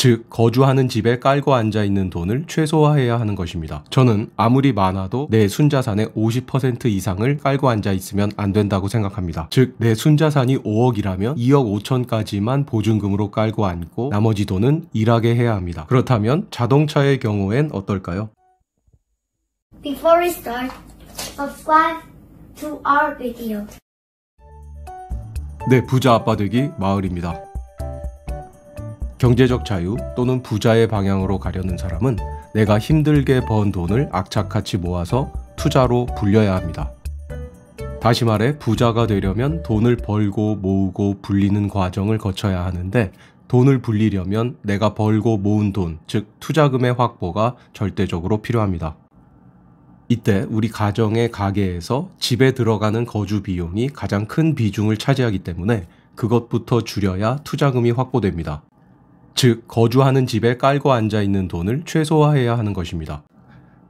즉 거주하는 집에 깔고 앉아있는 돈을 최소화해야 하는 것입니다. 저는 아무리 많아도 내 순자산의 50% 이상을 깔고 앉아있으면 안 된다고 생각합니다. 즉 내 순자산이 5억이라면 2억 5천까지만 보증금으로 깔고 앉고 나머지 돈은 일하게 해야 합니다. 그렇다면 자동차의 경우엔 어떨까요? Before we start, subscribe to our video. 네, 부자 아빠 되기 마을입니다. 경제적 자유 또는 부자의 방향으로 가려는 사람은 내가 힘들게 번 돈을 악착같이 모아서 투자로 불려야 합니다. 다시 말해 부자가 되려면 돈을 벌고 모으고 불리는 과정을 거쳐야 하는데 돈을 불리려면 내가 벌고 모은 돈, 즉 투자금의 확보가 절대적으로 필요합니다. 이때 우리 가정의 가계에서 집에 들어가는 거주 비용이 가장 큰 비중을 차지하기 때문에 그것부터 줄여야 투자금이 확보됩니다. 즉 거주하는 집에 깔고 앉아있는 돈을 최소화해야 하는 것입니다.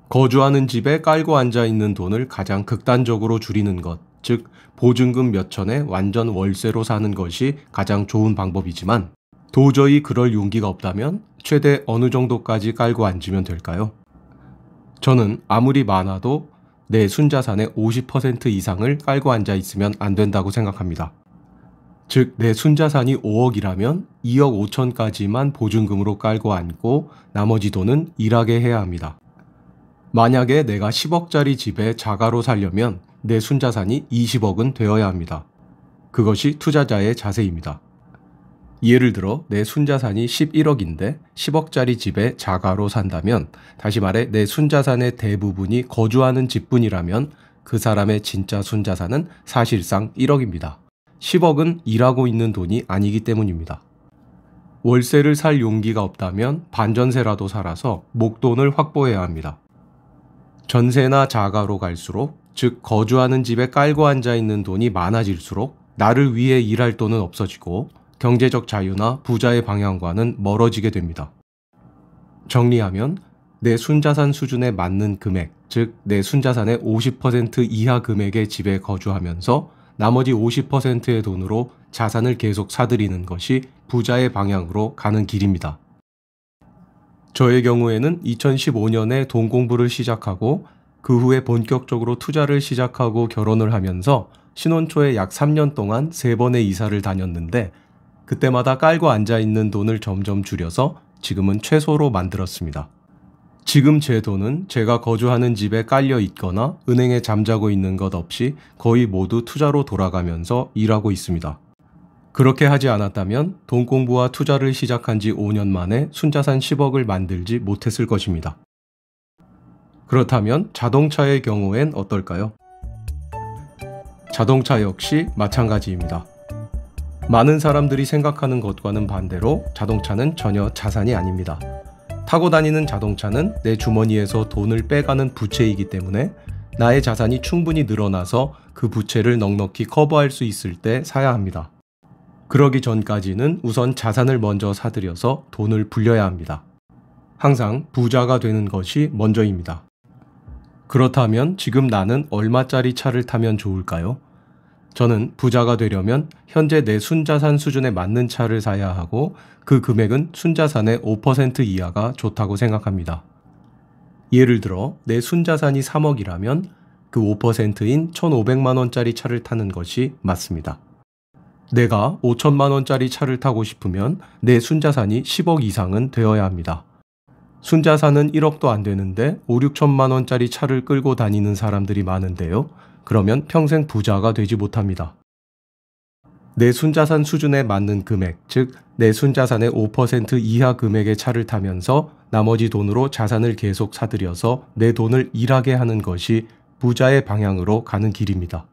거주하는 집에 깔고 앉아있는 돈을 가장 극단적으로 줄이는 것, 즉 보증금 몇 천에 완전 월세로 사는 것이 가장 좋은 방법이지만 도저히 그럴 용기가 없다면 최대 어느 정도까지 깔고 앉으면 될까요? 저는 아무리 많아도 내 순자산의 50% 이상을 깔고 앉아있으면 안 된다고 생각합니다. 즉 내 순자산이 5억이라면 2억 5천까지만 보증금으로 깔고 앉고 나머지 돈은 일하게 해야 합니다. 만약에 내가 10억짜리 집에 자가로 살려면 내 순자산이 20억은 되어야 합니다. 그것이 투자자의 자세입니다. 예를 들어 내 순자산이 11억인데 10억짜리 집에 자가로 산다면 다시 말해 내 순자산의 대부분이 거주하는 집뿐이라면 그 사람의 진짜 순자산은 사실상 1억입니다. 10억은 일하고 있는 돈이 아니기 때문입니다. 월세를 살 용기가 없다면 반전세라도 살아서 목돈을 확보해야 합니다. 전세나 자가로 갈수록, 즉 거주하는 집에 깔고 앉아있는 돈이 많아질수록 나를 위해 일할 돈은 없어지고 경제적 자유나 부자의 방향과는 멀어지게 됩니다. 정리하면 내 순자산 수준에 맞는 금액, 즉 내 순자산의 50% 이하 금액의 집에 거주하면서 나머지 50%의 돈으로 자산을 계속 사들이는 것이 부자의 방향으로 가는 길입니다. 저의 경우에는 2015년에 돈 공부를 시작하고 그 후에 본격적으로 투자를 시작하고 결혼을 하면서 신혼 초에 약 3년 동안 3번의 이사를 다녔는데 그때마다 깔고 앉아있는 돈을 점점 줄여서 지금은 최소로 만들었습니다. 지금 제 돈은 제가 거주하는 집에 깔려 있거나 은행에 잠자고 있는 것 없이 거의 모두 투자로 돌아가면서 일하고 있습니다. 그렇게 하지 않았다면 돈 공부와 투자를 시작한 지 5년 만에 순자산 10억을 만들지 못했을 것입니다. 그렇다면 자동차의 경우엔 어떨까요? 자동차 역시 마찬가지입니다. 많은 사람들이 생각하는 것과는 반대로 자동차는 전혀 자산이 아닙니다. 타고 다니는 자동차는 내 주머니에서 돈을 빼가는 부채이기 때문에 나의 자산이 충분히 늘어나서 그 부채를 넉넉히 커버할 수 있을 때 사야 합니다. 그러기 전까지는 우선 자산을 먼저 사들여서 돈을 불려야 합니다. 항상 부자가 되는 것이 먼저입니다. 그렇다면 지금 나는 얼마짜리 차를 타면 좋을까요? 저는 부자가 되려면 현재 내 순자산 수준에 맞는 차를 사야 하고 그 금액은 순자산의 5% 이하가 좋다고 생각합니다. 예를 들어 내 순자산이 3억이라면 그 5%인 1,500만 원짜리 차를 타는 것이 맞습니다. 내가 5천만 원짜리 차를 타고 싶으면 내 순자산이 10억 이상은 되어야 합니다. 순자산은 1억도 안 되는데 5, 6천만 원짜리 차를 끌고 다니는 사람들이 많은데요. 그러면 평생 부자가 되지 못합니다. 내 순자산 수준에 맞는 금액, 즉 내 순자산의 5% 이하 금액의 차를 타면서 나머지 돈으로 자산을 계속 사들여서 내 돈을 일하게 하는 것이 부자의 방향으로 가는 길입니다.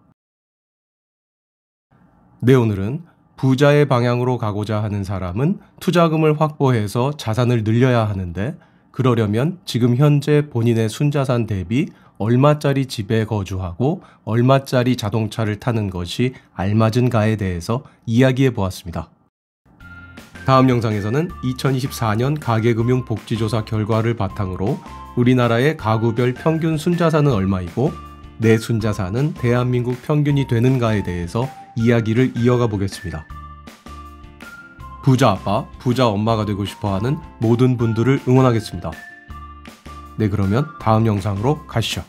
네, 오늘은 부자의 방향으로 가고자 하는 사람은 투자금을 확보해서 자산을 늘려야 하는데 그러려면 지금 현재 본인의 순자산 대비 얼마짜리 집에 거주하고 얼마짜리 자동차를 타는 것이 알맞은가에 대해서 이야기해 보았습니다. 다음 영상에서는 2024년 가계금융복지조사 결과를 바탕으로 우리나라의 가구별 평균 순자산은 얼마이고 내 순자산은 대한민국 평균이 되는가에 대해서 이야기를 이어가 보겠습니다. 부자 아빠, 부자 엄마가 되고 싶어하는 모든 분들을 응원하겠습니다. 네, 그러면 다음 영상으로 가시죠.